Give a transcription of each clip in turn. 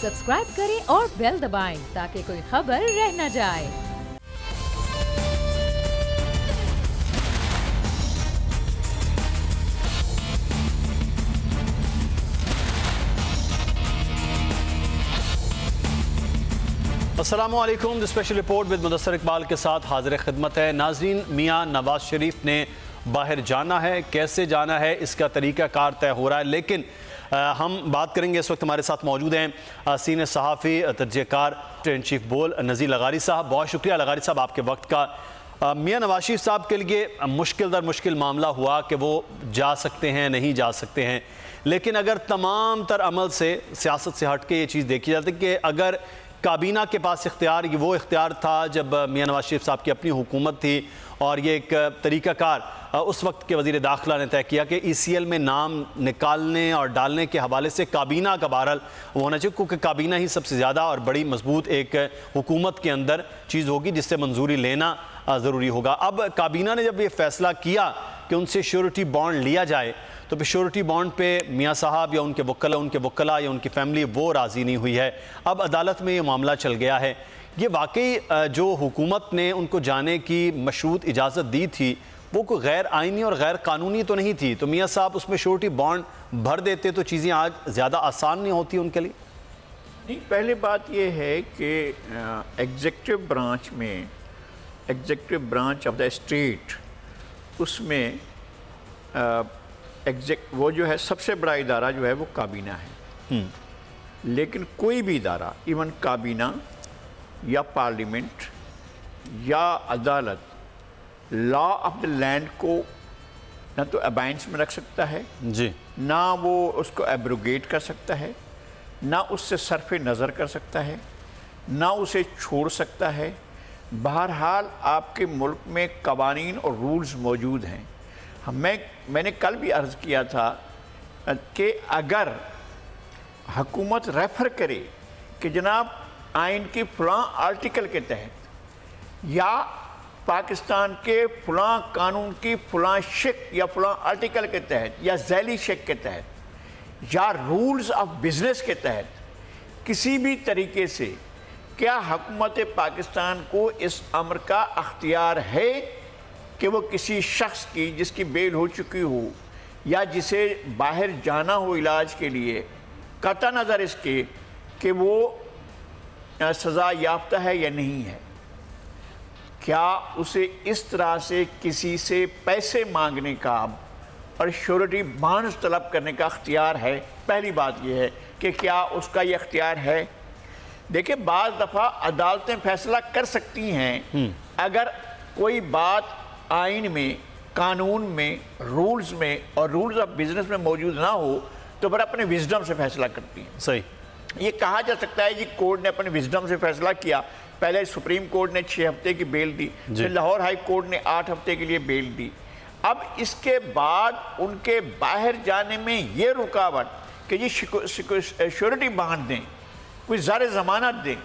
Subscribe करें और bell दबाएं ताकि कोई खबर रह न जाए। अस्सलामुअलैकुम। The special report with Mudassar Iqbal के साथ हाजिर खिदमत है। नाजरीन, मियाँ नवाज शरीफ ने बाहर जाना है, कैसे जाना है इसका तरीका कार तय हो रहा है, लेकिन हम बात करेंगे। इस वक्त हमारे साथ मौजूद हैं सीनियर सहाफ़ी तजज़ियाकार इन चीफ बोल नज़ीर लगारी साहब। बहुत शुक्रिया लगारी साहब आपके वक्त का। मियाँ नवाज शरीफ साहब के लिए मुश्किल दर मुश्किल मामला हुआ कि वो जा सकते हैं नहीं जा सकते हैं, लेकिन अगर तमाम तर अमल से सियासत से हट के ये चीज़ देखी जाती कि अगर काबीना के पास इख्तियार, वो इख्तियार था जब मियाँ नवाज शरीफ साहब की अपनी हुकूमत थी, और ये एक तरीक़ाकार उस वक्त के वज़ीर दाखिला ने तय किया कि ECL में नाम निकालने और डालने के हवाले से काबीना का बहरहाल वो होना चाहिए, क्योंकि काबीना ही सबसे ज़्यादा और बड़ी मजबूत एक हुकूमत के अंदर चीज़ होगी जिससे मंजूरी लेना ज़रूरी होगा। अब काबीना ने जब ये फ़ैसला किया कि उनसे श्योरिटी बॉन्ड लिया जाए, तो फिर श्योरिटी बॉन्ड पे मियाँ साहब या उनके वक्ला या उनकी फैमिली वो राज़ी नहीं हुई है। अब अदालत में ये मामला चल गया है। ये वाकई जो हुकूमत ने उनको जाने की मशरूत इजाज़त दी थी वो कोई गैर आइनी और गैर कानूनी तो नहीं थी, तो मियाँ साहब उसमें श्योरिटी बॉन्ड भर देते तो चीज़ें आज ज़्यादा आसान नहीं होती उनके लिए। नहीं, पहली बात ये है कि एग्जीक्यूटिव ब्रांच में, executive branch of the state, उसमें वो जो है सबसे बड़ा इदारा जो है वो काबीना है। लेकिन कोई भी इदारा, इवन काबीना या पार्लियामेंट या अदालत, लॉ ऑफ द लैंड को ना तो अबाइंस में रख सकता है जी, ना वो उसको एब्रोगेट कर सकता है, ना उससे सरफ़े नज़र कर सकता है, ना उसे छोड़ सकता है। बहरहाल आपके मुल्क में कवानीन और रूल्स मौजूद हैं। मैंने कल भी अर्ज़ किया था कि अगर हुकूमत रेफ़र करे कि जनाब आइन के फ़लाँ आर्टिकल के तहत या पाकिस्तान के फ़लाँ कानून की फ़लाँ शिक या फ़लाँ आर्टिकल के तहत या झैली शिक के तहत या रूल्स ऑफ बिज़नेस के तहत किसी भी तरीके से क्या हुकूमत पाकिस्तान को इस अमर का अख्तियार है कि वो किसी शख्स की जिसकी बेल हो चुकी हो या जिसे बाहर जाना हो इलाज के लिए, कता नज़र इसके कि वो सज़ा याफ्ता है या नहीं है, क्या उसे इस तरह से किसी से पैसे मांगने का और श्योरिटी बॉन्ड्स तलब करने का अख्तियार है? पहली बात यह है कि क्या उसका ये अख्तियार है। देखिए, बाज़ दफ़ा अदालतें फैसला कर सकती हैं अगर कोई बात आइन में, कानून में, रूल्स में और रूल्स ऑफ बिजनेस में मौजूद ना हो तो फिर अपने विजडम से फैसला करती हैं। सही, ये कहा जा सकता है जी कोर्ट ने अपने विजडम से फैसला किया। पहले सुप्रीम कोर्ट ने 6 हफ्ते की बेल दी, फिर लाहौर हाई कोर्ट ने 8 हफ्ते के लिए बेल दी। अब इसके बाद उनके बाहर जाने में ये रुकावट कि जी श्योरिटी बांध दें, कोई ज़ारे ज़मानत दें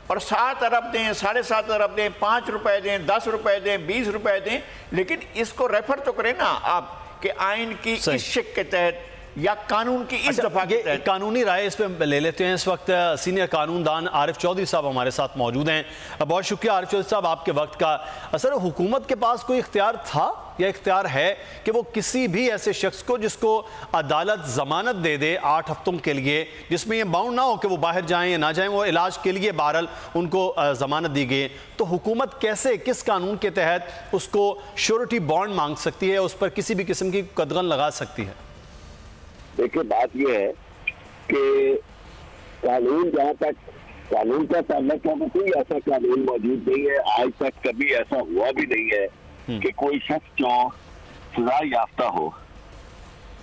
और 7 अरब दें, 7.5 अरब दें, 5 रुपए दें, 10 रुपए दें, 20 रुपए दें, लेकिन इसको रेफर तो करें ना आप कि आइन की इस शिक के तहत या कानून की इस दफा के तहत। कानूनी राय इस पे ले लेते हैं। इस वक्त सीनियर कानूनदान आरिफ चौधरी साहब हमारे साथ मौजूद हैं। बहुत शुक्रिया आरिफ चौधरी साहब आपके वक्त का। सर, हुकूमत के पास कोई इख्तियार था या इख्तियार है कि वो किसी भी ऐसे शख्स को जिसको अदालत जमानत दे दे 8 हफ्तों के लिए, जिसमें ये बाउंड ना हो कि वो बाहर जाएं या ना जाएं, वो इलाज के लिए बहरहाल उनको जमानत दी गई, तो हुकूमत कैसे, किस कानून के तहत उसको श्योरिटी बॉन्ड मांग सकती है, उस पर किसी भी किस्म की कदगन लगा सकती है? देखिए, बात यह है कि कानून, जहाँ तक कानून का ताल्लुक है, कोई ऐसा कानून मौजूद नहीं है, आज तक कभी ऐसा हुआ भी नहीं है कि कोई शख्स जो सजा याफ्ता हो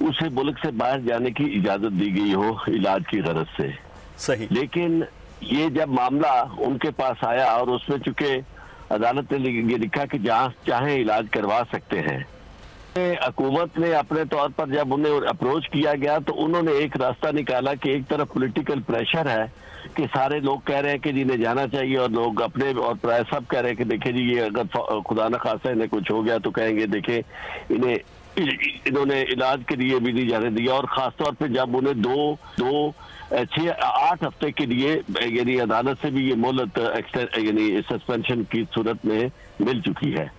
उसे मुल्क से बाहर जाने की इजाजत दी गई हो इलाज की गरज से। सही, लेकिन ये जब मामला उनके पास आया और उसमें चूंकि अदालत ने ये लिखा कि जहाँ चाहे इलाज करवा सकते हैं, हुकूमत ने अपने तौर पर जब उन्हें अप्रोच किया गया तो उन्होंने एक रास्ता निकाला कि एक तरफ पॉलिटिकल प्रेशर है कि सारे लोग कह रहे हैं कि जिन्हें जाना चाहिए और लोग अपने और प्राय सब कह रहे हैं कि देखें जी, ये अगर खुदा न खासा इन्हें कुछ हो गया तो कहेंगे देखें इन्हें इन्होंने इलाज के लिए भी नहीं जाने दिया, और खासतौर पे जब उन्हें 6-8 हफ्ते के लिए यानी अदालत से भी ये मोहलत यानी सस्पेंशन की सूरत में मिल चुकी है।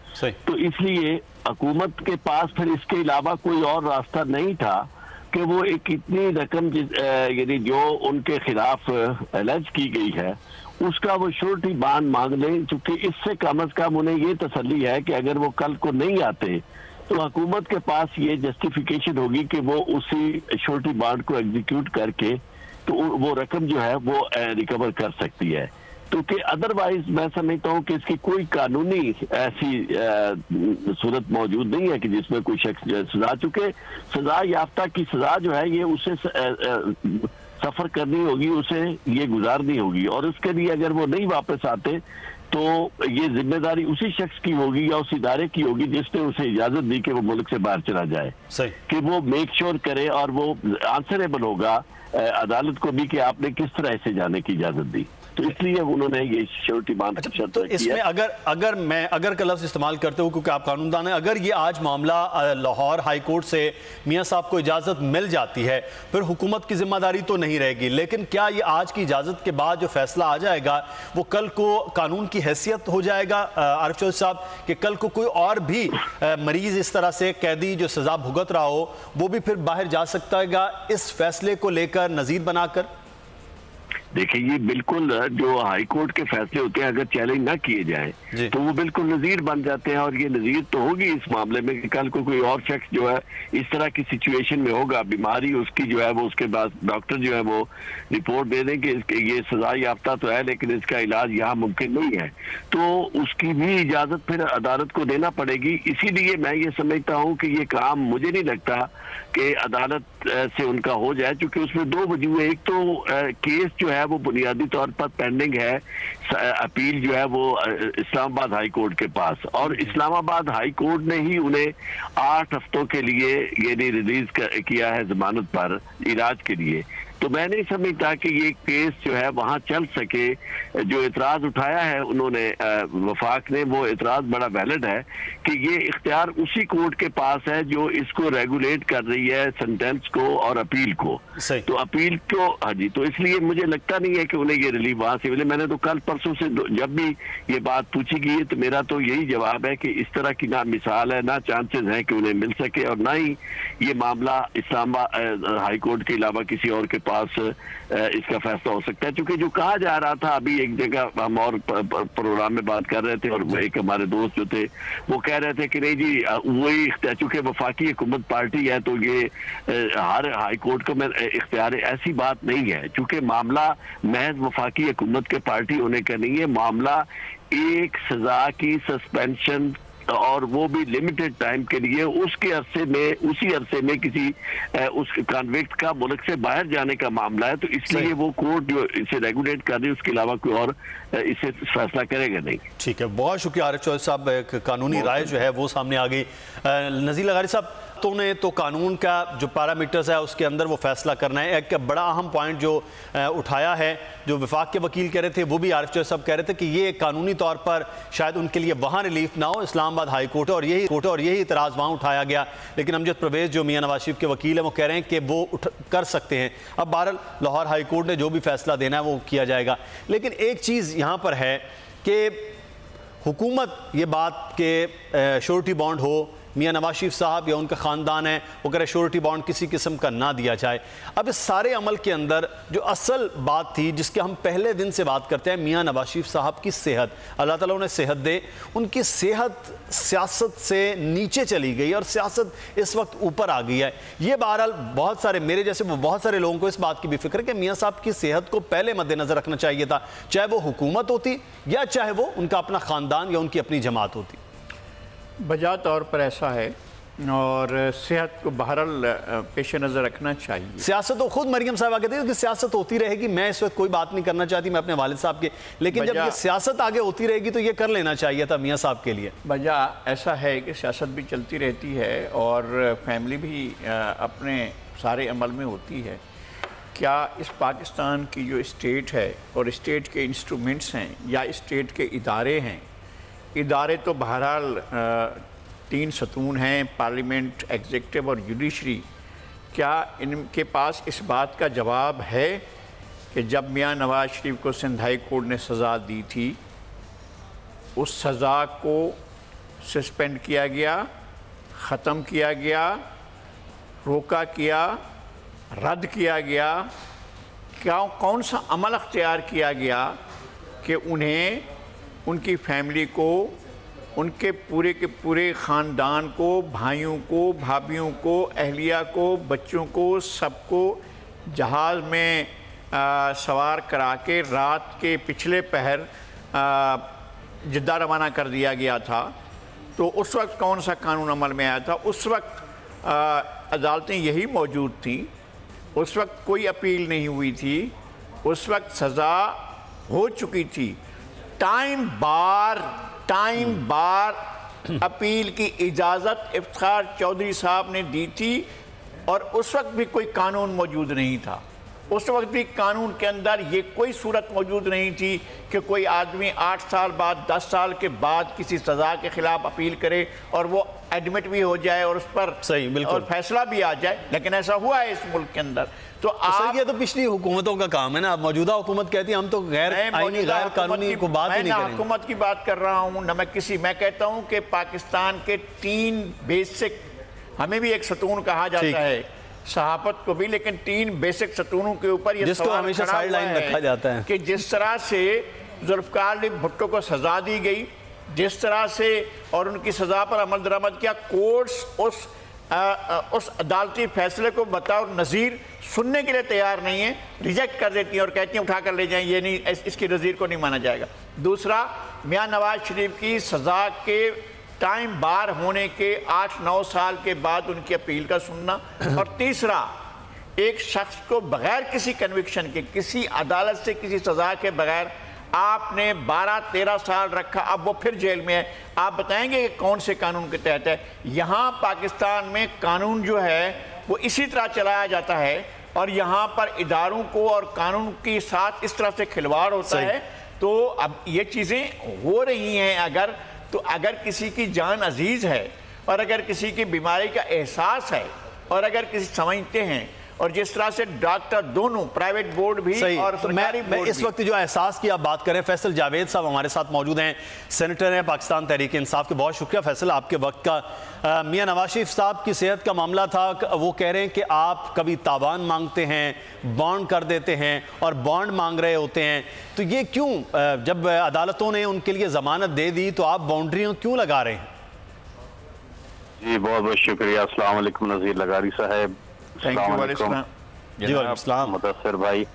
तो इसलिए हुकूमत के पास फिर इसके अलावा कोई और रास्ता नहीं था कि वो एक इतनी रकम यानी जो उनके खिलाफ एलाज की गई है उसका वो श्योरिटी बांड मांग लें, क्योंकि इससे कम अज कम उन्हें ये तसल्ली है कि अगर वो कल को नहीं आते तो हुकूमत के पास ये जस्टिफिकेशन होगी कि वो उसी श्योरिटी बांड को एग्जीक्यूट करके तो वो रकम जो है वो रिकवर कर सकती है। क्योंकि अदरवाइज मैं समझता हूँ कि इसकी कोई कानूनी ऐसी सूरत मौजूद नहीं है कि जिसमें कोई शख्स सजा चुके, सजा याफ्ता की सजा जो है ये उसे सफर करनी होगी, उसे ये गुजारनी होगी, और उसके लिए अगर वो नहीं वापस आते तो ये जिम्मेदारी उसी शख्स की होगी या उस इदारे की होगी जिसने उसे इजाजत दी कि वो मुल्क से बाहर चला जाए, कि वो मेक श्योर करे और वो आंसरेबल होगा अदालत को भी कि आपने किस तरह से जाने की इजाजत दी। तो इसलिए उन्होंने ये श्योरिटी बांड तो इसमें अगर का लफ्ज़ इस्तेमाल करते हो क्योंकि आप कानूनदान है, अगर ये आज मामला लाहौर हाई कोर्ट से मियां साहब को इजाज़त मिल जाती है फिर हुकूमत की जिम्मेदारी तो नहीं रहेगी, लेकिन क्या ये आज की इजाज़त के बाद जो फैसला आ जाएगा वो कल को कानून की हैसियत हो जाएगा आरिफ चौधरी साहब, कि कल को कोई और भी मरीज इस तरह से कैदी जो सजा भुगत रहा हो वो भी फिर बाहर जा सकता है इस फैसले को लेकर नज़ीर बनाकर? देखिए, ये बिल्कुल जो हाई कोर्ट के फैसले होते हैं अगर चैलेंज ना किए जाएं तो वो बिल्कुल नज़ीर बन जाते हैं, और ये नज़ीर तो होगी इस मामले में कि कल को कोई और शख्स जो है इस तरह की सिचुएशन में होगा, बीमारी उसकी जो है वो उसके बाद डॉक्टर जो है वो रिपोर्ट दे दें कि ये सजा याफ्ता तो है लेकिन इसका इलाज यहाँ मुमकिन नहीं है, तो उसकी भी इजाज़त फिर अदालत को देना पड़ेगी। इसीलिए मैं ये समझता हूँ कि ये काम मुझे नहीं लगता कि अदालत से उनका हो जाए, क्योंकि उसमें दो वजूह है। एक तो केस जो है वो बुनियादी तौर पर पेंडिंग है, अपील जो है वो इस्लामाबाद हाई कोर्ट के पास, और इस्लामाबाद हाई कोर्ट ने ही उन्हें 8 हफ्तों के लिए ये रिलीज किया है जमानत पर इलाज के लिए। तो मैं नहीं समझता कि ये केस जो है वहाँ चल सके। जो इतराज उठाया है उन्होंने वफाक ने, वो इतराज बड़ा वैलिड है कि ये इख्तियार उसी कोर्ट के पास है जो इसको रेगुलेट कर रही है सेंटेंस को और अपील को। तो अपील को, हाँ जी, तो इसलिए मुझे लगता नहीं है कि उन्हें ये रिलीफ वहाँ से मिले। मैंने तो कल परसों से जब भी ये बात पूछी गई है तो मेरा तो यही जवाब है कि इस तरह की ना मिसाल है, ना चांसेस हैं कि उन्हें मिल सके, और ना ही ये मामला इस्लामाबाद हाई कोर्ट के अलावा किसी और के पास इसका फैसला हो सकता है। क्योंकि जो कहा जा रहा था, अभी एक जगह हम और प्रोग्राम में बात कर रहे थे और एक हमारे दोस्त जो थे वो कह रहे थे कि नहीं जी वही, चूंकि वफाकी हुकूमत पार्टी है तो ये हर हाई कोर्ट को में इख्तियार, ऐसी बात नहीं है। चूंकि मामला महज वफाकी हुकूमत के पार्टी होने का नहीं है, मामला एक सजा की सस्पेंशन और वो भी लिमिटेड टाइम के लिए, उसके अरसे में, उसी अरसे में किसी उस कॉन्विक्ट का मुल्क से बाहर जाने का मामला है। तो इसलिए वो कोर्ट जो इसे रेगुलेट कर रही है उसके अलावा कोई और इसे फैसला करेगा नहीं। ठीक है, बहुत शुक्रिया आरिफ चौधरी साहब, एक कानूनी राय जो है वो सामने आ गई। नज़ीर लगारी साहब, तो ने तो कानून का जो पैरामीटर्स है उसके अंदर वो फैसला करना है। एक बड़ा अहम पॉइंट जो उठाया है, जो विफाक के वकील कह रहे थे वो भी आरिफ चौधरी साहब कह रहे थे कि ये कानूनी तौर पर शायद उनके लिए वहाँ रिलीफ ना हो, इस्लामाबाद हाई कोर्ट है और यही इतराज़ वहाँ उठाया गया। लेकिन अमजद परवेज़ जो मियां नवाज शरीफ के वकील हैं वो कह रहे हैं कि वो कर सकते हैं। अब बहरहाल लाहौर हाई कोर्ट ने जो भी फैसला देना है वो किया जाएगा। लेकिन एक चीज़ यहाँ पर है कि हुकूमत ये बात के श्योरिटी बॉन्ड हो, मियां नवाज शरीफ साहब या उनका ख़ानदान है वो कह रहे श्योरिटी बॉन्ड किसी किस्म का ना दिया जाए। अब इस सारे अमल के अंदर जो असल बात थी जिसके हम पहले दिन से बात करते हैं, मियां नवाज शरीफ साहब की सेहत, अल्लाह ताला उन्हें सेहत दे, उनकी सेहत सियासत से नीचे चली गई और सियासत इस वक्त ऊपर आ गई है। ये बहरहाल बहुत सारे मेरे जैसे वो बहुत सारे लोगों को इस बात की भी फिक्र है कि मियां साहब की सेहत को पहले मद्देनजर रखना चाहिए था, चाहे वो हुकूमत होती या चाहे वो उनका अपना ख़ानदान या उनकी अपनी जमात होती। बजा तौर पर ऐसा है और सेहत को बहरहाल पेश नज़र रखना चाहिए। सियासत तो खुद मरियम साहब कहती है कि सियासत होती रहेगी, मैं इस वक्त कोई बात नहीं करना चाहती मैं अपने वालिद साहब के, लेकिन जब ये सियासत आगे होती रहेगी तो ये कर लेना चाहिए था मियां साहब के लिए। बजा ऐसा है कि सियासत भी चलती रहती है और फैमिली भी अपने सारे अमल में होती है। क्या इस पाकिस्तान की जो स्टेट है और स्टेट के इंस्ट्रूमेंट्स हैं या स्टेट के इदारे हैं, इदारे तो बहरहाल 3 सतून हैं, पार्लियामेंट, एग्जीक्यूटिव और जुडिशरी, क्या इनके पास इस बात का जवाब है कि जब मियां नवाज शरीफ को सिंध हाई कोर्ट ने सज़ा दी थी, उस सज़ा को सस्पेंड किया गया, ख़त्म किया गया, रोका किया, रद्द किया गया, क्या कौन सा अमल अख्तियार किया गया कि उन्हें, उनकी फैमिली को, उनके पूरे के पूरे ख़ानदान को, भाइयों को, भाभियों को, अहलिया को, बच्चों को, सबको जहाज़ में सवार करा के रात के पिछले पहर जिद्दा रवाना कर दिया गया था। तो उस वक्त कौन सा कानून अमल में आया था? उस वक्त अदालतें यही मौजूद थीं, उस वक्त कोई अपील नहीं हुई थी, उस वक्त सज़ा हो चुकी थी। टाइम बार अपील की इजाज़त इफ्तिखार चौधरी साहब ने दी थी और उस वक्त भी कोई कानून मौजूद नहीं था। उस वक्त भी कानून के अंदर ये कोई सूरत मौजूद नहीं थी कि कोई आदमी 8 साल बाद, 10 साल के बाद किसी सज़ा के ख़िलाफ़ अपील करे और वो एडमिट भी हो जाए और उस पर सही बिल्कुल और फैसला भी आ जाए। लेकिन ऐसा हुआ है इस मुल्क के अंदर। तो आप, ये तो पिछली हुकूमतों का काम है ना। मौजूदा हुकूमत कहती है हम तो गैर आईनी, गैर कानूनी को बात ही नहीं करेंगे। हुकूमत की बात कर रहा हूँ ना, मैं कहता हूँ कि पाकिस्तान के 3 बेसिक, हमें भी एक सतून कहा जाता है, सहाफत को भी, लेकिन 3 बेसिक सतूनों के ऊपर ये जिसको हमेशा साइड लाइन रखा जाता है कि जिस तरह से जुल्फ़िकार अली भुट्टो को सजा दी गई, जिस तरह से और उनकी सजा पर अमल दरामद किया, कोर्ट्स उस अदालती फैसले को बतौर नज़ीर सुनने के लिए तैयार नहीं है, रिजेक्ट कर देती हैं और कहती हैं उठा कर ले जाएं, ये नहीं, इसकी नज़ीर को नहीं माना जाएगा। दूसरा, मियां नवाज शरीफ की सज़ा के टाइम बार होने के 8-9 साल के बाद उनकी अपील का सुनना। और तीसरा, एक शख्स को बगैर किसी कन्विक्शन के, किसी अदालत से किसी सज़ा के बगैर आपने 12-13 साल रखा, अब वो फिर जेल में है। आप बताएंगे कि कौन से कानून के तहत है? यहाँ पाकिस्तान में कानून जो है वो इसी तरह चलाया जाता है और यहाँ पर इदारों को और कानून के साथ इस तरह से खिलवाड़ होता है। तो अब ये चीज़ें हो रही हैं। अगर किसी की जान अजीज़ है और अगर किसी की बीमारी का एहसास है और अगर किसी समझते हैं, और जिस तरह से डॉक्टर दोनों, प्राइवेट बोर्ड भी और सरकारी बोर्ड भी, इस वक्त जो एहसास की आप बात करें, फैसल जावेद साहब हमारे साथ मौजूद हैं, सेनेटर हैं पाकिस्तान तहरीक इंसाफ के। बहुत शुक्रिया फैसल आपके वक्त का। मियां नवाज शरीफ साहब की सेहत का मामला था, वो कह रहे हैं कि आप कभी तावान मांगते हैं, बॉन्ड कर देते हैं और बॉन्ड मांग रहे होते हैं, तो ये क्यों? जब अदालतों ने उनके लिए जमानत दे दी तो आप बाउंड्रियां क्यों लगा रहे हैं? जी बहुत बहुत शुक्रिया। अस्सलाम वालेकुम नज़ीर लगारी साहब। जी मुदस्सिर भाई,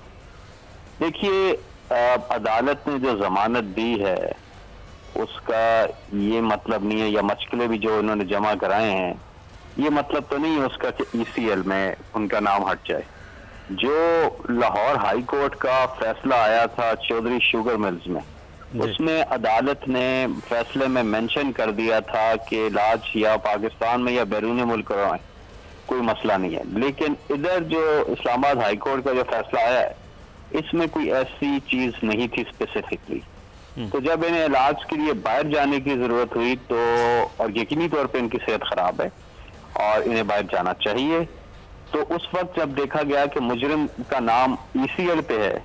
देखिए अदालत ने जो जमानत दी है उसका ये मतलब नहीं है, या मशकिलें भी जो उन्होंने जमा कराए हैं, ये मतलब तो नहीं है उसका कि ECL में उनका नाम हट जाए। जो लाहौर हाई कोर्ट का फैसला आया था चौधरी शुगर मिल्स में, उसमें अदालत ने फैसले में मेंशन कर दिया था कि इलाज या पाकिस्तान में या बैरून मुल्क करवाएं, कोई मसला नहीं है। लेकिन इधर जो इस्लामाबाद हाई कोर्ट का जो फैसला आया है, इसमें कोई ऐसी चीज नहीं थी स्पेसिफिकली। तो जब इन्हें इलाज के लिए बाहर जाने की जरूरत हुई तो, और यकीनी तौर पे इनकी सेहत खराब है और इन्हें बाहर जाना चाहिए, तो उस वक्त जब देखा गया कि मुजरिम का नाम ECL पे है,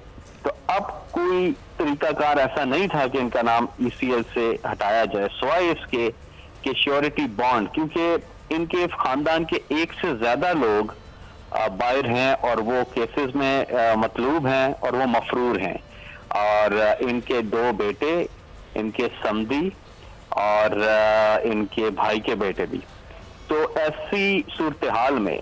तो अब कोई तरीकाकार ऐसा नहीं था कि इनका नाम ECL से हटाया जाए, सिवाय इसके कि श्योरिटी बॉन्ड, क्योंकि इनके खानदान के 1 से ज्यादा लोग बाहर हैं और वो केसेस में मतलूब हैं और वो मफरूर हैं, और इनके 2 बेटे, इनके समधी और इनके भाई के बेटे भी। तो ऐसी सूरत हाल में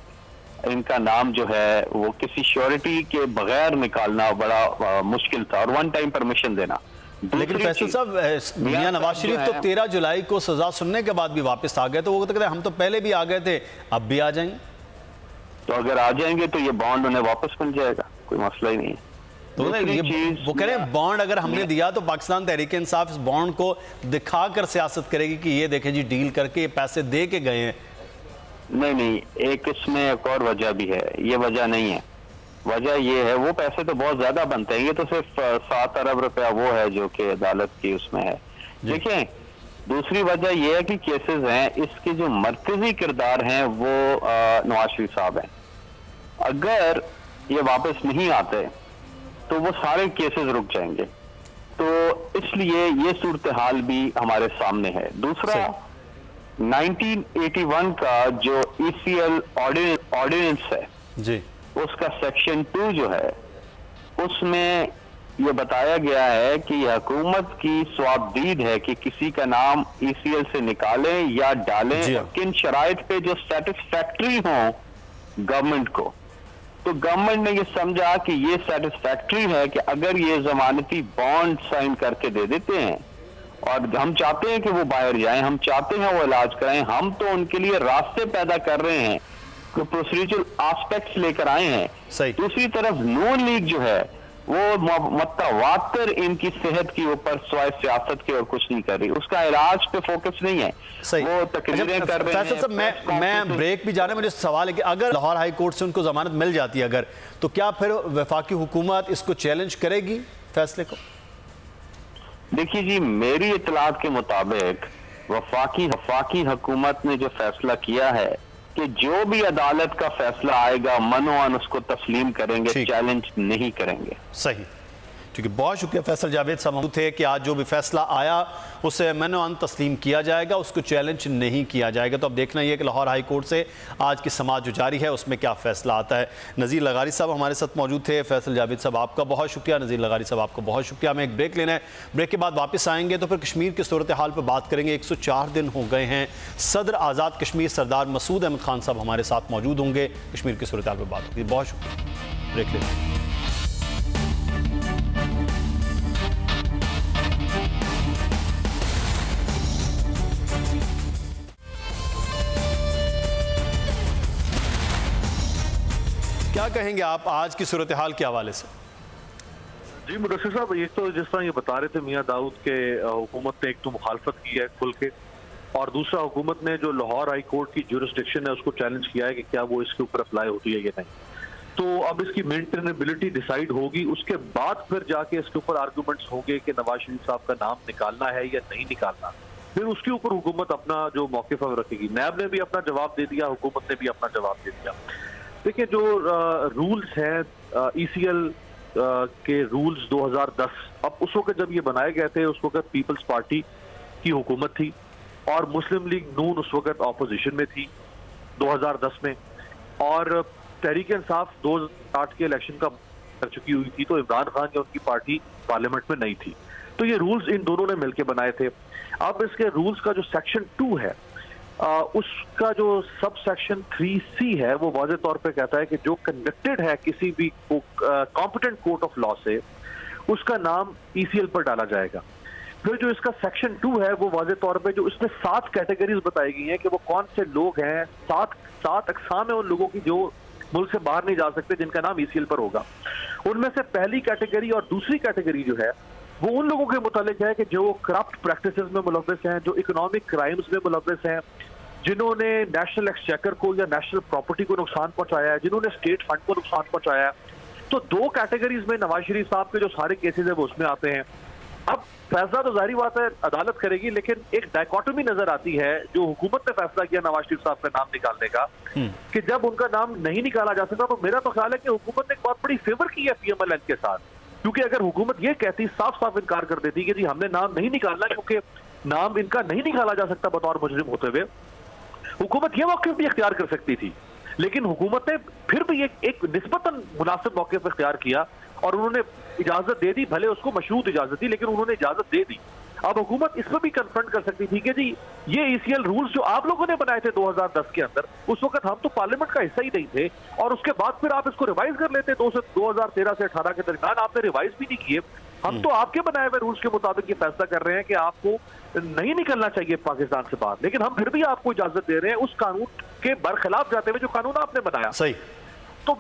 इनका नाम जो है वो किसी श्योरिटी के बगैर निकालना बड़ा मुश्किल था, और 1 टाइम परमिशन देना। लेकिन फैसल साहब, मियां नवाज शरीफ तो 13 जुलाई को सजा सुनने के बाद भी वापस आ गए, तो वो कहते हैं हम तो पहले भी आ गए थे, अब भी आ जाएंगे। तो अगर आ जाएंगे तो ये बॉन्ड उन्हें वापस मिल जाएगा, कोई मसला ही नहीं है। तो वो कह रहे हैं बॉन्ड अगर हमने दिया तो पाकिस्तान तहरीक इंसाफ इस बॉन्ड को दिखाकर सियासत करेगी कि ये देखें जी डील करके पैसे दे के गए हैं। नहीं, एक इसमें एक और वजह भी है, ये वजह नहीं है। वजह ये है, वो पैसे तो बहुत ज्यादा बनते हैं, ये तो सिर्फ 7 अरब रुपया वो है जो कि अदालत की उसमें है। देखें, दूसरी वजह यह है कि केसेस हैं, इसके जो मरकजी किरदार हैं वो नवाज शरीफ साहब हैं। अगर ये वापस नहीं आते तो वो सारे केसेस रुक जाएंगे, तो इसलिए ये सूरत हाल भी हमारे सामने है। दूसरा, 1981 का जो ECL ऑर्डिनेंस है जी, उसका सेक्शन 2 जो है, उसमें ये बताया गया है कि हुकूमत की स्वाबदीद है कि किसी का नाम ECL से निकालें या डालें, किन शराइत पे जो सेटिस्फैक्ट्री हो गवर्नमेंट को। तो गवर्नमेंट ने ये समझा कि ये सेटिस्फैक्ट्री है कि अगर ये जमानती बॉन्ड साइन करके दे देते हैं और हम चाहते हैं कि वो बाहर जाएं, हम चाहते हैं वो इलाज कराएं, हम तो उनके लिए रास्ते पैदा कर रहे हैं, तो प्रोसीजरल एस्पेक्ट्स लेकर आए हैं। सही। दूसरी तरफ नून लीग जो है वो मतवातर इनकी सेहत के ऊपर स्वाय सियासत के और कुछ नहीं कर रही, उसका इलाज पे फोकस नहीं है। सही। वो तकरीरें कर रहे हैं। साहब, मैं ब्रेक भी जा रहा हूं, मुझे सवाल है कि अगर लाहौर हाई कोर्ट से उनको जमानत मिल जाती है अगर, तो क्या फिर वफाकी हुकूमत इसको चैलेंज करेगी फैसले को? देखिए जी, मेरी इतलात के मुताबिक वफाकी हुकूमत ने जो फैसला किया है कि जो भी अदालत का फैसला आएगा मनोअन उसको तस्लीम करेंगे, चैलेंज नहीं करेंगे। सही, क्योंकि बहुत शुक्रिया फैसल जावेद साहब मौजूद थे कि आज जो भी फैसला आया उसे मनोअन तस्लीम किया जाएगा, उसको चैलेंज नहीं किया जाएगा। तो अब देखना यह कि लाहौर हाई कोर्ट से आज की समाअत जो जारी है उसमें क्या फैसला आता है। नज़ीर लगारी साहब हमारे साथ मौजूद थे, फैसल जावेद साहब आपका बहुत शुक्रिया, नज़ीर लगारी साहब आपको बहुत शुक्रिया। हमें एक ब्रेक लेना है, ब्रेक के बाद वापस आएंगे तो फिर कश्मीर की सूरत हाल पर बात करेंगे। 104 दिन हो गए हैं, सदर आज़ाद कश्मीर सरदार मसूद अहमद खान साहब हमारे साथ मौजूद होंगे, कश्मीर की सूरत हाल पर बात होगी। बहुत शुक्रिया, ब्रेक लेना। क्या कहेंगे आप आज की सूरत हाल के हवाले से? जी मुदस्सिर साहब, एक तो जिस तरह ये बता रहे थे मियां दाऊद के हुकूमत ने एक तो मुखालफत की है खुल के, और दूसरा हुकूमत ने जो लाहौर हाई कोर्ट की जुरिस्डिक्शन है उसको चैलेंज किया है कि क्या वो इसके ऊपर अप्लाई होती है या नहीं। तो अब इसकी मेंटेनेबिलिटी डिसाइड होगी, उसके बाद फिर जाके इसके ऊपर आर्गूमेंट्स होंगे कि नवाज शरीफ साहब का नाम निकालना है या नहीं निकालना। फिर उसके ऊपर हुकूमत अपना जो मौक़िफ़ रखेगी। नैब ने भी अपना जवाब दे दिया, हुकूमत ने भी अपना जवाब दे दिया। देखिए, जो रूल्स हैं ECL के रूल्स 2010, अब उस वक्त जब ये बनाए गए थे उस वक्त पीपल्स पार्टी की हुकूमत थी और मुस्लिम लीग नून उस वक्त ऑपोजिशन में थी 2010 में, और तहरीक इंसाफ 2008 के इलेक्शन का कर चुकी हुई थी, तो इमरान खान या उनकी पार्टी पार्लियामेंट में नहीं थी। तो ये रूल्स इन दोनों ने मिलकर बनाए थे। अब इसके रूल्स का जो सेक्शन 2 है उसका जो सब सेक्शन 3C है वो वाज़ेह तौर पे कहता है कि जो कन्विक्टेड है किसी भी कॉम्पिटेंट कोर्ट ऑफ लॉ से, उसका नाम ECL पर डाला जाएगा। फिर जो इसका सेक्शन 2 है वो वाज़ेह तौर पे जो इसमें 7 कैटेगरीज बताई गई हैं कि वो कौन से लोग हैं, 7 अक़साम है उन लोगों की जो मुल्क से बाहर नहीं जा सकते जिनका नाम ECL पर होगा। उनमें से पहली कैटेगरी और दूसरी कैटेगरी जो है वो उन लोगों के मुतालिक है कि जो करप्ट प्रैक्टिसेस में मुलव्वस हैं, जो इकोनॉमिक क्राइम्स में मुलव्वस हैं, जिन्होंने नेशनल एक्सचेकर को या नेशनल प्रॉपर्टी को नुकसान पहुंचाया है, जिन्होंने स्टेट फंड को नुकसान पहुंचाया है। तो 2 कैटेगरीज में नवाज शरीफ साहब के जो सारे केसेस है वो उसमें आते हैं। अब फैसला तो जाहिर बात है अदालत करेगी, लेकिन एक डायकोटमी नजर आती है जो हुकूमत ने फैसला किया नवाज शरीफ साहब का नाम निकालने का, कि जब उनका नाम नहीं निकाला जा सकता तो मेरा तो ख्याल है कि हुकूमत ने एक बहुत बड़ी फेवर की है PMLN के साथ। क्योंकि अगर हुकूमत ये कहती, साफ साफ इनकार कर देती कि जी हमने नाम नहीं निकालना क्योंकि नाम इनका नहीं निकाला जा सकता बतौर मुजरिम होते हुए, हुकूमत ये मौक़िफ़ भी इख्तियार कर सकती थी। लेकिन हुकूमत ने फिर भी एक निस्बतन मुनासिब मौक़िफ़ इख्तियार किया और उन्होंने इजाज़त दे दी, भले उसको मशरूत इजाज़त थी लेकिन उन्होंने इजाज़त दे दी। अब हुकूमत इस पर भी कन्फ्रंट कर सकती थी कि जी ये ECL रूल्स जो आप लोगों ने बनाए थे 2010 के अंदर, उस वक्त हम तो पार्लियामेंट का हिस्सा ही नहीं थे, और उसके बाद फिर आप इसको रिवाइज कर लेते 2013 से 18 के दरमियान, आपने रिवाइज भी नहीं किए। हम तो आपके बनाए हुए रूल्स के मुताबिक ये फैसला कर रहे हैं कि आपको नहीं निकलना चाहिए पाकिस्तान से बाहर, लेकिन हम फिर भी आपको इजाजत दे रहे हैं उस कानून के बरखिलाफ जाते हुए जो कानून आपने बनाया। सही। तो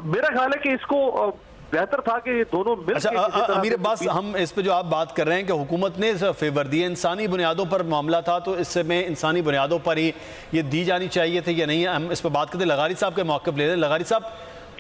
मेरा ख्याल है कि इसको बेहतर था कि दोनों मिल। अच्छा अमीर अब्बास, हम इस पे जो आप बात कर रहे हैं कि हुकूमत ने फेवर दिए, इंसानी बुनियादों पर मामला था तो इसमें इंसानी बुनियादों पर ही ये दी जानी चाहिए थे या नहीं, हम इस पर बात करते। लगारी साहब के मौक़िफ़ ले रहे हैं। लगारी साहब,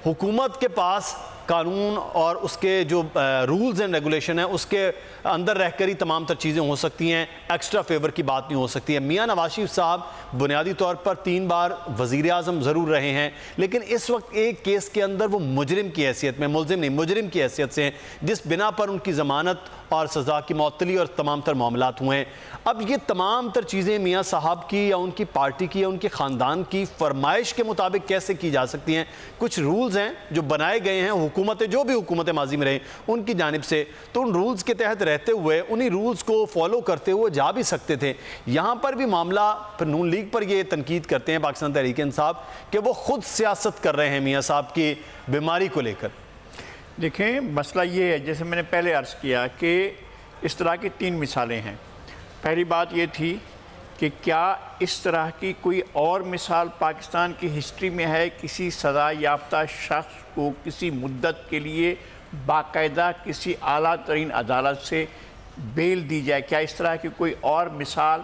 हुकूमत के पास कानून और उसके जो रूल्स एंड रेगुलेशन है उसके अंदर रहकर ही तमाम तर चीज़ें हो सकती हैं, एक्स्ट्रा फेवर की बात नहीं हो सकती है। मियां नवाज शरीफ साहब बुनियादी तौर पर 3 बार वज़ीर आज़म ज़रूर रहे हैं, लेकिन इस वक्त एक केस के अंदर वो मुजरिम की हैसियत में, मुलजिम नहीं मुजरिम की हैसियत से हैं, जिस बिना पर उनकी ज़मानत और सज़ा की मअतली और तमाम तर मामलात हुए हैं। अब ये तमाम तर चीज़ें मियां साहब की या उनकी पार्टी की या उनके ख़ानदान की फरमाइश के मुताबिक कैसे की जा सकती हैं? कुछ रूल्स हैं जो बनाए गए हैं हुकूमतें, जो भी हुकूमतें माजी में रहीं उनकी जानिब से, तो उन रूल्स के तहत रहते हुए उन्हीं रूल्स को फॉलो करते हुए जा भी सकते थे। यहाँ पर भी मामला फिर नून लीग पर ये तनकीद करते हैं पाकिस्तान तहरीक इंसाफ कि वो खुद सियासत कर रहे हैं मियां साहब की बीमारी को लेकर। देखें, मसला ये है, जैसे मैंने पहले अर्ज़ किया कि इस तरह की 3 मिसालें हैं। पहली बात ये थी कि क्या इस तरह की कोई और मिसाल पाकिस्तान की हिस्ट्री में है, किसी सज़ा याफ्ता शख्स को किसी मुद्दत के लिए बाकायदा किसी आला तरीन अदालत से बेल दी जाए? क्या इस तरह की कोई और मिसाल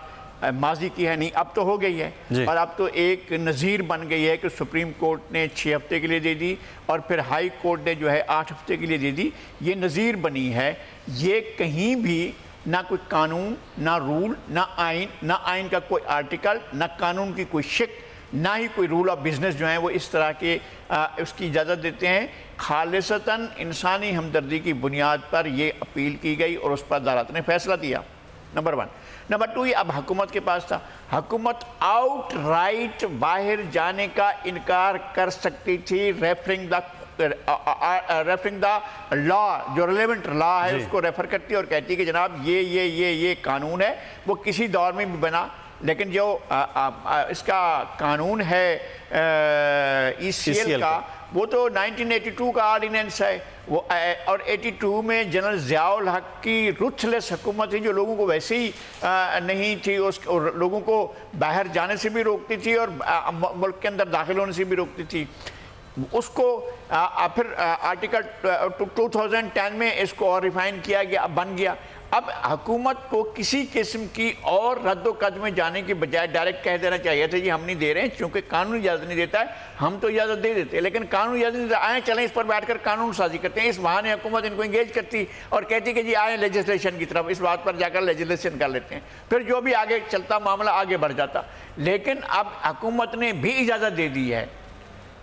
माजी की है? नहीं, अब तो हो गई है। और अब तो एक नज़ीर बन गई है कि सुप्रीम कोर्ट ने 6 हफ्ते के लिए दे दी और फिर हाई कोर्ट ने जो है 8 हफ्ते के लिए दे दी। ये नज़ीर बनी है। ये कहीं भी ना कोई कानून, ना रूल, ना आइन का कोई आर्टिकल, ना कानून की कोई शिक, ना ही कोई रूल ऑफ बिजनेस जो है वो इस तरह के उसकी इजाज़त देते हैं। खालिसतन इंसानी हमदर्दी की बुनियाद पर यह अपील की गई और उस पर अदालत ने फैसला दिया। नंबर 1। नंबर 2, ये अब हुकूमत के पास था। हुकूमत आउट राइट बाहर जाने का इनकार कर सकती थी, रेफरिंग द लॉ, जो रिलेवेंट लॉ है उसको रेफर करती है और कहती है कि जनाब ये कानून है, वो किसी दौर में भी बना। लेकिन जो इसका कानून है ECL का, वो तो 1982 का ऑर्डिनेंस है वो, और 82 में जनरल ज़ियाउल हक की रुथलेस हुकूमत थी जो लोगों को वैसे ही नहीं थी, और लोगों को बाहर जाने से भी रोकती थी और मुल्क के अंदर दाखिल होने से भी रोकती थी। उसको फिर आर्टिकल 2010 में इसको और रिफाइन किया गया, अब बन गया। अब हुकूमत को किसी किस्म की और रद्द-ओ-कद में जाने की बजाय डायरेक्ट कह देना चाहिए था, जी हम नहीं दे रहे हैं क्योंकि कानून इजाज़त नहीं देता है, हम तो इजाज़त दे देते हैं लेकिन कानून इजाज़त नहीं देता। आए चलें इस पर बैठकर कानून साजी करते हैं। इस बहाने हुकूमत इनको इंगेज करती और कहती कि जी आए लेजिस्लेशन की तरफ, इस बात पर जाकर लेजिस्लेशन कर लेते हैं, फिर जो भी आगे चलता मामला आगे बढ़ जाता। लेकिन अब हुकूमत ने भी इजाज़त दे दी है,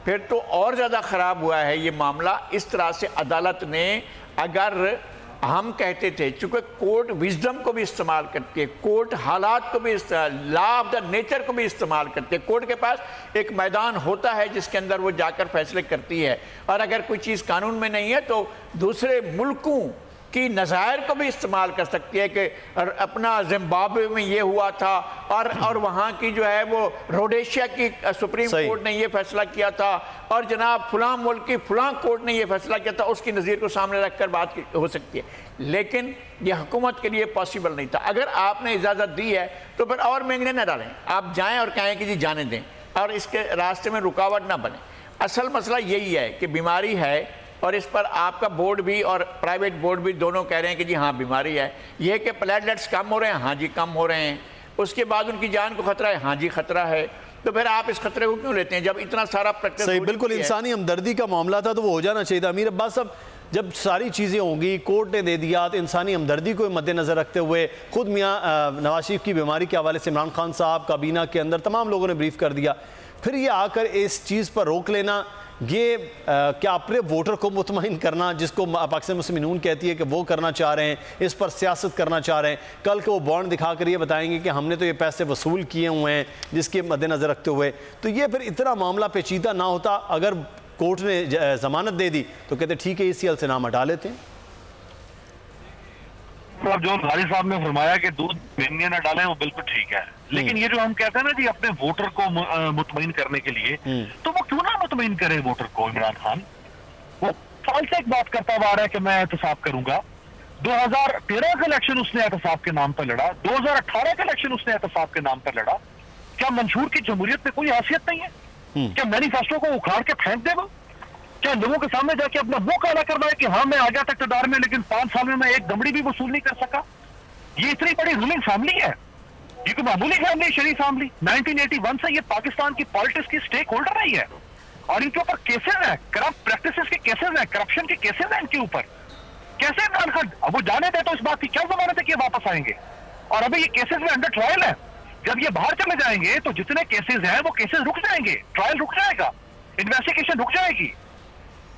फिर तो और ज़्यादा ख़राब हुआ है ये मामला। इस तरह से अदालत ने, अगर हम कहते थे चूँकि कोर्ट विजडम को भी इस्तेमाल करती है, कोर्ट हालात को भी, लॉ ऑफ द नेचर को भी इस्तेमाल करती है, कोर्ट के पास एक मैदान होता है जिसके अंदर वो जाकर फैसले करती है, और अगर कोई चीज़ कानून में नहीं है तो दूसरे मुल्कों की नज़ायर को भी इस्तेमाल कर सकती है कि अपना जिम्बाब्वे में ये हुआ था और वहाँ की जो है वो रोडेशिया की सुप्रीम कोर्ट ने ये फैसला किया था और जनाब फलां मुल्क की फलां कोर्ट ने ये फैसला किया था, उसकी नज़ीर को सामने रखकर बात हो सकती है। लेकिन ये हुकूमत के लिए पॉसिबल नहीं था। अगर आपने इजाज़त दी है तो फिर और महंगे ना डालें, आप जाएँ और कहें कि जी जाने दें और इसके रास्ते में रुकावट ना बने। असल मसला यही है कि बीमारी है और इस पर आपका बोर्ड भी और प्राइवेट बोर्ड भी दोनों कह रहे हैं कि जी हाँ बीमारी है। यह कि प्लेटलेट्स कम हो रहे हैं, हाँ जी कम हो रहे हैं। उसके बाद उनकी जान को खतरा है, हाँ जी खतरा है। तो फिर आप इस खतरे को क्यों लेते हैं जब इतना सारा प्रैक्टिस? सही, बिल्कुल इंसानी हमदर्दी का मामला था तो वो हो जाना चाहिए था। अमीर अब्बास साहब, जब सारी चीज़ें होंगी, कोर्ट ने दे दिया, तो इंसानी हमदर्दी को मद्देनज़र रखते हुए खुद मियाँ नवाज शरीफ की बीमारी के हवाले से इमरान खान साहब काबीना के अंदर तमाम लोगों ने ब्रीफ कर दिया, फिर ये आकर इस चीज़ पर रोक लेना, ये क्या अपने वोटर को मुतमईन करना, जिसको पाकिस्तान मुस्लिम यूनियन कहती है कि वो करना चाह रहे हैं, इस पर सियासत करना चाह रहे हैं। कल को वो बॉन्ड दिखाकर ये बताएंगे कि हमने तो ये पैसे वसूल किए हुए हैं, जिसके मद्देनज़र रखते हुए तो ये फिर इतना मामला पेचीदा ना होता। अगर कोर्ट ने जमानत दे दी तो कहते ठीक है ECL से नाम हटा लेते हैं। तो जो भारी साहब ने फरमाया कि दूध महंगे ना डालें, वो बिल्कुल ठीक है, लेकिन ये जो हम कहते हैं ना जी अपने वोटर को मुतमईन करने के लिए, तो वो क्यों ना मुतमईन करे वोटर को? इमरान खान वो साल से एक बात करता हुआ आ रहा है कि मैं एहतसाब करूंगा। 2013 का इलेक्शन उसने एहतसाब के नाम पर लड़ा, 2018 का इलेक्शन उसने एहतसाब के नाम पर लड़ा। क्या मंशूर की जमहूरियत में कोई हैसियत नहीं है? क्या मैनिफेस्टो को उखाड़ के फेंक देगा? क्या लोगों के सामने जाके अपना मुंह काला करना है कि हाँ मैं आ गया था इक़्तिदार में लेकिन 5 साल में मैं एक दमड़ी भी वसूल नहीं कर सका? ये इतनी बड़ी रूलिंग फैमिली है, ये कोई मामूली फैमिली, शरीफ फैमिली। 1981 से ये पाकिस्तान की पॉलिटिक्स की स्टेक होल्डर रही है और इनके ऊपर केसेस हैं, करप्ट प्रैक्टिसेस के केसेस हैं, करप्शन के केसेस हैं इनके ऊपर। कैसे इमरान खान वो जाने दे तो इस बात की क्या जमानत है कि वापस आएंगे? और अभी ये केसेस में अंडर ट्रायल है, जब ये बाहर चले जाएंगे तो जितने केसेस हैं वो केसेस रुक जाएंगे, ट्रायल रुक जाएगा, इन्वेस्टिगेशन रुक जाएगी।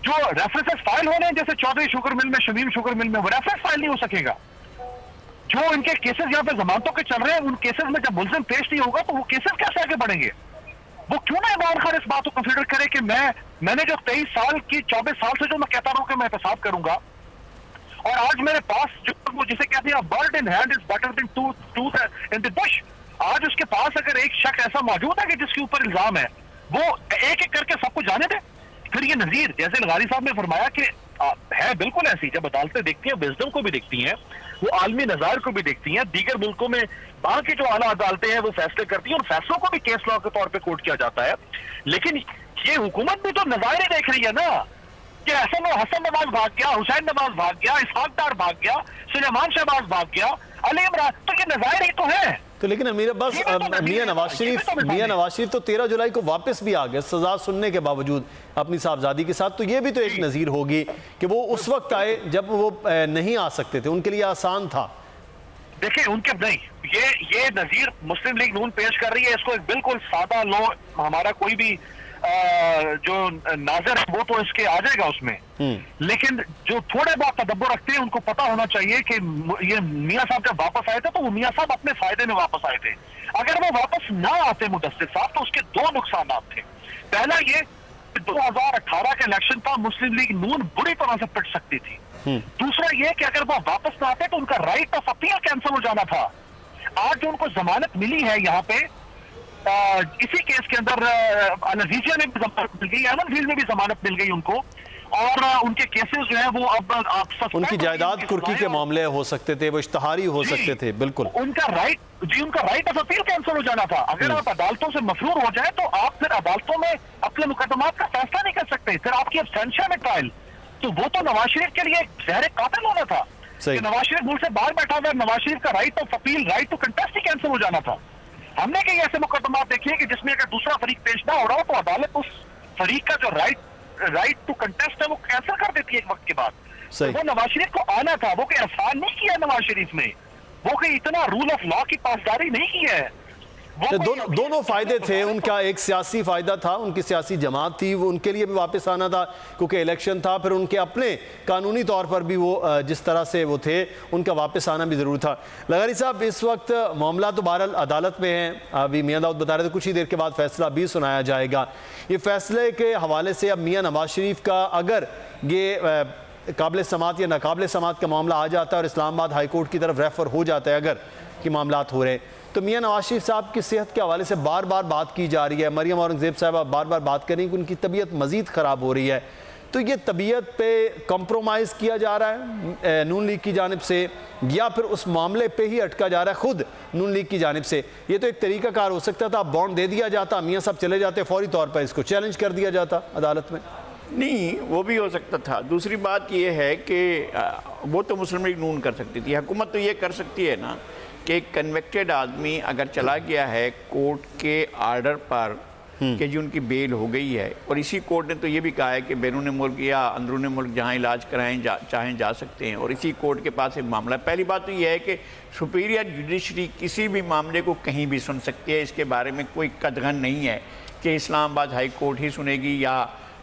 जो रेफरेंसेस फाइल होने हैं जैसे चौधरी शुगर मिल में, शमीम शुगर मिल में, वो रेफरेंस फाइल नहीं हो सकेगा। जो इनके केसेस यहाँ पे जमानतों के चल रहे हैं, उन केसेस में जब मुलजिम पेश नहीं होगा तो वो केसेस कैसे आगे बढ़ेंगे? वो क्यों ना इमरान खान इस बात को कंसिडर करे कि मैंने जो 23 साल की 24 साल से जो मैं कहता रहा हूं कि मैं एहतसाब करूंगा, और आज मेरे पास जो वो जिसे कहते हैं bird in hand is better than tooth in the Bush, आज उसके पास अगर एक शख्स ऐसा मौजूद है कि जिसके ऊपर इल्जाम है, वो एक एक करके सबको जाने दे। फिर ये नजीर जैसे लगारी साहब ने फरमाया कि है बिल्कुल ऐसी, जब अदालतें देखती हैं विजडम को भी देखती हैं, वो आलमी नज़ार को भी देखती हैं, दीगर मुल्कों में वहां की जो आला अदालतें हैं वो फैसले करती हैं और फैसलों को भी केस लॉ के तौर पे कोर्ट किया जाता है। लेकिन ये हुकूमत भी तो नज़ारे देख रही है ना कि हसन नवाज भाग गया, हुसैन नवाज भाग गया, इसहाक डार भाग गया, सुलेमान शहबाज भाग गया, अली इमरान, तो ये नज़ारे ही तो है। तो लेकिन अमीर अब्बास, मियां नवाज शरीफ तो 13 जुलाई को वापस भी आ गए सजा सुनने के बावजूद अपनी साहबजादी के साथ, तो ये भी तो एक नज़ीर होगी कि वो उस वक्त आए जब वो नहीं आ सकते थे, उनके लिए आसान था। देखिए उनके नहीं, ये नज़ीर मुस्लिम लीग नून पेश कर रही है, इसको एक बिल्कुल सादा लो, हमारा कोई भी जो नाजर है वो तो इसके आ जाएगा उसमें, लेकिन जो थोड़े बहुत तदब्बर रखते हैं उनको पता होना चाहिए कि ये मियां साहब जब वापस आए थे तो वो मियां साहब अपने फायदे में वापस आए थे। अगर वो वापस ना आते मुदस्सिर साहब तो उसके दो नुकसान थे। पहला ये 2018 का इलेक्शन था, मुस्लिम लीग नून बुरी तरह से पिट सकती थी। दूसरा ये कि अगर वो वापस ना आते तो उनका राइट ऑफ अपील कैंसिल हो जाना था। आज जो उनको जमानत मिली है यहाँ पे इसी केस के अंदर, अनजीजिया में भी जमानत मिल गई, अमन फील्ड में भी जमानत मिल गई उनको, और उनके केसेस जो है वो अब उनकी जायदाद कुर्की के मामले हो सकते थे, वो इश्तहारी हो सकते थे, बिल्कुल उनका राइट ऑफ अपील कैंसिल हो जाना था। अगर आप अदालतों से मफरूर हो जाए तो आप फिर अदालतों में अपने मुकदमात का फैसला नहीं कर सकते, फिर आपकी एब्सेंशिया में ट्रायल, तो वो तो नवाज शरीफ के लिए जहर कातिल होना था कि नवाज शरीफ मुल्क से बाहर बैठा हुआ, नवाज शरीफ का right of appeal, right to contest ही कैंसिल हो जाना था। हमने कई ऐसे मुकदमा देखे कि जिसमें अगर दूसरा फरीक पेश ना हो रहा हो तो अदालत उस फरीक का जो राइट टू कंटेस्ट है वो कैंसिल कर देती है एक वक्त के बाद। तो वो नवाज शरीफ को आना था, वो कोई एहसान नहीं किया नवाज शरीफ ने, वो कोई इतना रूल ऑफ लॉ की पासदारी नहीं की है। दोनों फायदे थे, उनका एक सियासी फायदा था, उनकी सियासी जमात थी, वो उनके लिए भी वापस आना था क्योंकि इलेक्शन था, फिर उनके अपने कानूनी तौर पर भी वो जिस तरह से वो थे उनका वापस आना भी ज़रूर था। लगारी साहब, इस वक्त मामला तो बहरहाल अदालत में है, अभी मियां दाऊद बता रहे थे कुछ ही देर के बाद फैसला भी सुनाया जाएगा। ये फैसले के हवाले से अब मियां नवाज शरीफ का अगर ये काबिल समात या नाकाबिल समात का मामला आ जाता है और इस्लामाबाद हाई कोर्ट की तरफ रेफर हो जाता है अगर कि मामलात हो रहे हैं, तो मियां नवाज शरीफ साहब की सेहत के हवाले से बार बार बात की जा रही है, मरियम औरंगजेब साहब बार बार बात कर रही हैं कि उनकी तबीयत मज़ीद ख़राब हो रही है, तो ये तबीयत पे कंप्रोमाइज़ किया जा रहा है नून लीग की जानिब से या फिर उस मामले पे ही अटका जा रहा है खुद नून लीग की जानिब से? ये तो एक तरीक़ाकार हो सकता था, बॉन्ड दे दिया जाता, मियां साहब चले जाते, फौरी तौर पर इसको चैलेंज कर दिया जाता अदालत में। नहीं, वो भी हो सकता था। दूसरी बात ये है कि वो तो मुस्लिम लीग नून कर सकती थी, हुकूमत तो ये कर सकती है ना कि एक कन्विक्टेड आदमी अगर चला गया है कोर्ट के आर्डर पर कि जी उनकी बेल हो गई है, और इसी कोर्ट ने तो ये भी कहा है कि बैरून मुल्क या अंदरून मुल्क जहाँ इलाज कराएं चाहें जा सकते हैं, और इसी कोर्ट के पास एक मामला है। पहली बात तो ये है कि सुपीरियर जुडिशरी किसी भी मामले को कहीं भी सुन सकती है, इसके बारे में कोई कदगन नहीं है कि इस्लामाबाद हाई कोर्ट ही सुनेगी या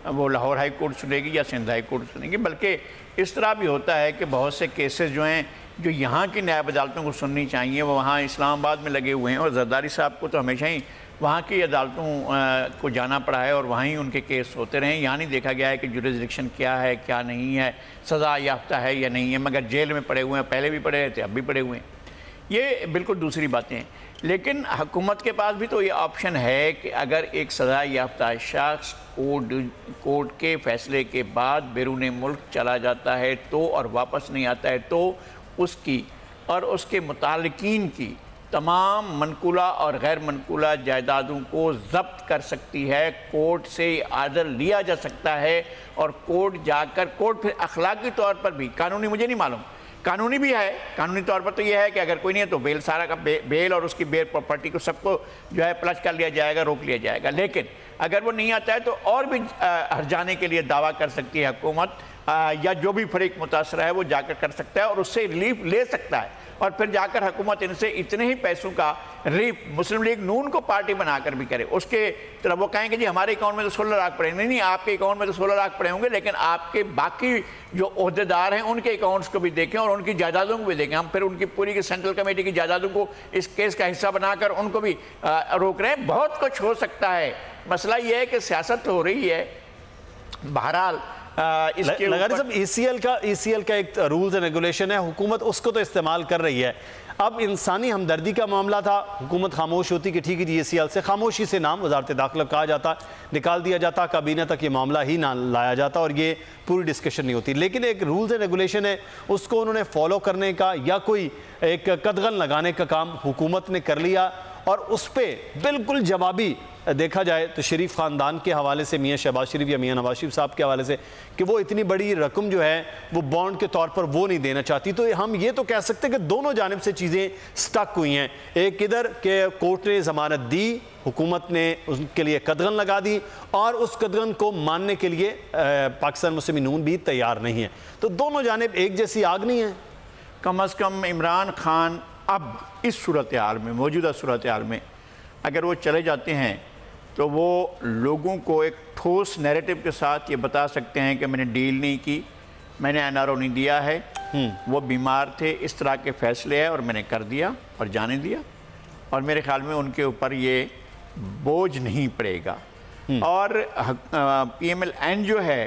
वो लाहौर हाई कोर्ट सुनेगी या सिंध हाई कोर्ट सुनेगी, बल्कि इस तरह भी होता है कि बहुत से केसेस जो हैं जो यहाँ की न्याय अदालतों को सुननी चाहिए वो वहाँ इस्लामाबाद में लगे हुए हैं, और जरदारी साहब को तो हमेशा ही वहाँ की अदालतों को जाना पड़ा है और वहाँ ही उनके केस होते रहे। यहाँ नहीं देखा गया है कि जुरिसडिक्शन क्या है क्या नहीं है, सज़ा याफ्ता है या नहीं है, मगर जेल में पड़े हुए हैं, पहले भी पड़े थे अब भी पड़े हुए हैं। ये बिल्कुल दूसरी बातें हैं। लेकिन हुकूमत के पास भी तो ये ऑप्शन है कि अगर एक सज़ा याफ्ता शख्स कोर्ट के फैसले के बाद बैरून मुल्क चला जाता है तो और वापस नहीं आता है तो उसकी और उसके मुतालिकीन की तमाम मनकूला और गैर मनकूला जायदादों को ज़ब्त कर सकती है, कोर्ट से आर्डर लिया जा सकता है और कोर्ट जाकर कोर्ट फिर अखलाकी तौर पर भी, कानूनी मुझे नहीं मालूम, कानूनी भी है, कानूनी तौर पर तो ये है कि अगर कोई नहीं है तो बेल सारा का बेल और उसकी बेल प्रॉपर्टी को सबको जो है प्लस कर लिया जाएगा, रोक लिया जाएगा। लेकिन अगर वो नहीं आता है तो और भी हर्जाने के लिए दावा कर सकती है हुकूमत, या जो भी फरीक मुतासरा है वो जाकर कर सकता है और उससे रिलीफ ले सकता है। और फिर जाकर हुकूमत इनसे इतने ही पैसों का रिलीफ मुस्लिम लीग नून को पार्टी बनाकर भी करे। उसके तरफ वो कहेंगे जी हमारे अकाउंट में तो 16 लाख पड़े, नहीं, आपके अकाउंट में तो 16 लाख पड़े होंगे, लेकिन आपके बाकी जो ओहदेदार हैं उनके अकाउंट्स को भी देखें और उनकी जायदादों को भी देखें। हम फिर उनकी पूरी की सेंट्रल कमेटी की जायदादों को इस केस का हिस्सा बनाकर उनको भी रोक रहे हैं। बहुत कुछ हो सकता है। मसला ये है कि सियासत हो रही है। बहरहाल लगारी साहब, ECL का एक रूल्स एंड रेगुलेशन है, हुकूमत उसको तो इस्तेमाल कर रही है। अब इंसानी हमदर्दी का मामला था, हुकूमत खामोश होती कि ठीक है जी ECL से खामोशी से नाम वजारत दाखिला कहा जाता, निकाल दिया जाता, काबीना तक ये मामला ही ना लाया जाता और ये पूरी डिस्कशन नहीं होती। लेकिन एक रूल्स एंड रेगुलेशन है, उसको उन्होंने फॉलो करने का या कोई एक कदगन लगाने का काम हुकूमत ने कर लिया और उस पर बिल्कुल जवाबी देखा जाए तो शरीफ ख़ानदान के हवाले से, मियाँ शहबाज शरीफ या मियाँ नवाज शरीफ साहब के हवाले से कि वो इतनी बड़ी रकम जो है वो बॉन्ड के तौर पर वो नहीं देना चाहती। तो हम ये तो कह सकते हैं कि दोनों जानिब से चीज़ें स्टक हुई हैं। एक इधर के कोर्ट ने ज़मानत दी, हुकूमत ने उसके लिए कदगन लगा दी और उस कदगन को मानने के लिए पाकिस्तान मुस्लिम नून भी तैयार नहीं है। तो दोनों जानिब एक जैसी आग नहीं है। कम अज़ कम इमरान खान अब इस सूरत हाल में, मौजूदा सूरत हाल में अगर वो चले जाते हैं तो वो लोगों को एक ठोस नैरेटिव के साथ ये बता सकते हैं कि मैंने डील नहीं की, मैंने NRO नहीं दिया है, वो बीमार थे, इस तरह के फैसले हैं और मैंने कर दिया और जाने दिया। और मेरे ख्याल में उनके ऊपर ये बोझ नहीं पड़ेगा। और PMLN जो है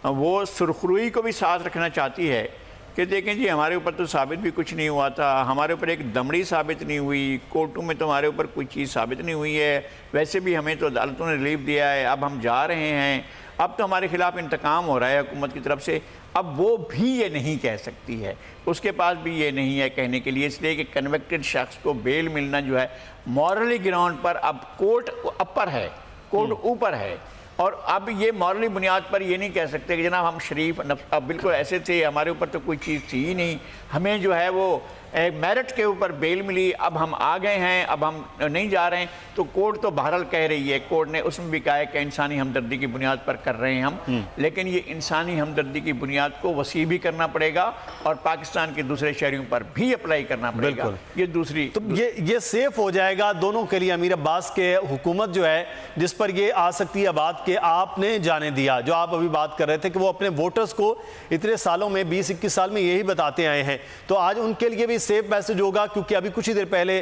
वो सुरखरुई को भी साथ रखना चाहती है कि देखें जी हमारे ऊपर तो साबित भी कुछ नहीं हुआ था, हमारे ऊपर एक दमड़ी साबित नहीं हुई, कोर्टों में तो हमारे ऊपर कोई चीज़ साबित नहीं हुई है, वैसे भी हमें तो अदालतों ने रिलीफ दिया है, अब हम जा रहे हैं, अब तो हमारे खिलाफ इंतकाम हो रहा है हुकूमत की तरफ से। अब वो भी ये नहीं कह सकती है, उसके पास भी ये नहीं है कहने के लिए, इसलिए कि कन्विक्टेड शख्स को बेल मिलना जो है मॉरली ग्राउंड पर, अब कोर्ट अपर है, कोर्ट ऊपर है और अब ये मॉरली बुनियाद पर ये नहीं कह सकते कि जनाब हम शरीफ अब बिल्कुल ऐसे थे, हमारे ऊपर तो कोई चीज़ थी ही नहीं, हमें जो है वो मेरिट के ऊपर बेल मिली, अब हम आ गए हैं, अब हम नहीं जा रहे हैं। तो कोर्ट तो बहरहाल कह रही है, कोर्ट ने उसमें भी कहा है कि इंसानी हमदर्दी की बुनियाद पर कर रहे हैं हम, लेकिन ये इंसानी हमदर्दी की बुनियाद को वसी भी करना पड़ेगा और पाकिस्तान के दूसरे शहरों पर भी अप्लाई करना पड़ेगा। ये दूसरी तो ये सेफ हो जाएगा दोनों के लिए। अमीर अब्बास के हुकूमत जो है जिस पर ये आ सकती है बात कि आपने जाने दिया, जो आप अभी बात कर रहे थे कि वो अपने वोटर्स को इतने सालों में 20-21 साल में यही बताते आए हैं, तो आज उनके लिए भी सेफ मैसेज होगा। क्योंकि अभी कुछ ही देर पहले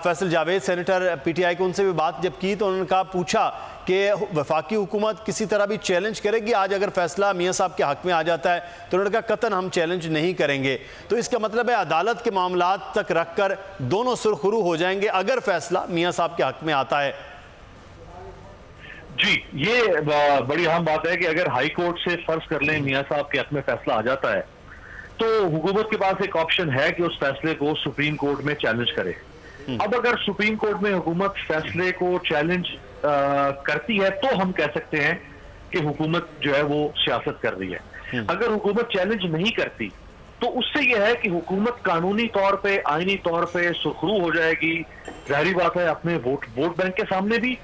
फैसल जावेद सेनेटर PTI को उनसे भी बात जब की तो उन्होंने कहा, पूछा कि वफाकी हुकूमत किसी तरह भी चैलेंज करेगी, आज अगर फैसला मियाँ साहब के हक में आ जाता है तो उन्होंने कहा कतन हम चैलेंज नहीं करेंगे। तो इसका मतलब है अदालत के मामलात तक रखकर दोनों सुरखरू हो जाएंगे अगर फैसला मियाँ साहब के हक में आता है। जी, ये बड़ी अहम बात है कि अगर हाई कोर्ट से फर्ज कर लें मियाँ साहब के हक में फैसला आ जाता है तो हुकूमत के पास एक ऑप्शन है कि उस फैसले को सुप्रीम कोर्ट में चैलेंज करे। अब अगर सुप्रीम कोर्ट में हुकूमत फैसले को चैलेंज करती है तो हम कह सकते हैं कि हुकूमत जो है वो सियासत कर रही है। अगर हुकूमत चैलेंज नहीं करती तो उससे यह है कि हुकूमत कानूनी तौर पे, आईनी तौर पे सुरखरू हो जाएगी। जाहिर बात है अपने वोट बैंक के सामने भी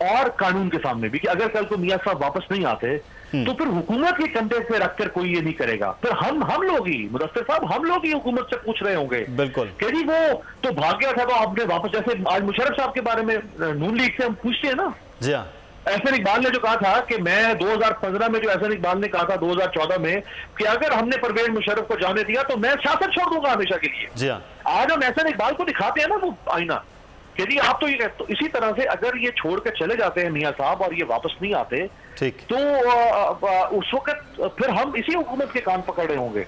और कानून के सामने भी कि अगर कल को मियाँ साहब वापस नहीं आते तो फिर हुकूमत के कंधे पे रखकर कोई ये नहीं करेगा, फिर हम लोग ही, मुदस्सिर साहब, हम लोग ही हुकूमत से पूछ रहे होंगे बिल्कुल कि जी वो तो भाग गया था तो आपने वापस, जैसे आज मुशर्रफ साहब के बारे में नून लीग से हम पूछते हैं ना। जी हाँ, एहसन इकबाल ने जो कहा था कि मैं 2015 में, जो एहसन इकबाल ने कहा था 2014 में कि अगर हमने परवेज मुशर्रफ को जाने दिया तो मैं सियासत छोड़ दूंगा हमेशा के लिए। जी हाँ, आज हम एहसन इकबाल को दिखाते हैं ना वो आईना कि जी आप तो इसी तरह से अगर ये छोड़ के चले जाते हैं मियाँ साहब और ये वापस नहीं आते ठीक, तो उस वक्त फिर हम इसी हुकूमत के कान पकड़ रहे होंगे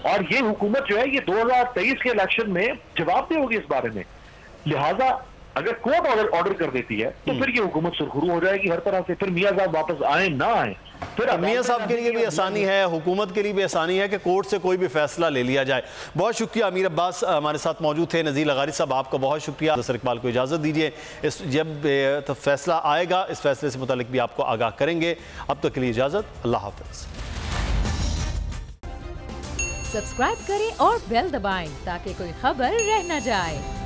और ये हुकूमत जो है ये 2023 के इलेक्शन में जवाब दे होगी इस बारे में। लिहाजा अगर कोर्ट ऑर्डर कर देती है तो फिर ये हुकूमत सुरखरू हो जाएगी हर तरह से, फिर मियाँ साहब वापस आए ना आए। फिर मियाँ साहब के लिए भी आसानी है, हुकूमत के लिए भी आसानी है कि कोर्ट से कोई भी फैसला ले लिया जाए। बहुत शुक्रिया, अमीर अब्बास हमारे साथ मौजूद थे। नज़ीर लगारी साहब आपका बहुत शुक्रिया। मुदस्सिर इकबाल को इजाज़त दीजिए, इस जब तो फैसला आएगा इस फैसले से मुतालिक भी आपको आगाह करेंगे। अब तक के लिए इजाज़त, अल्लाह हाफ़िज़। सब्सक्राइब करें और बेल दबाएं ताकि कोई खबर रह न जाए।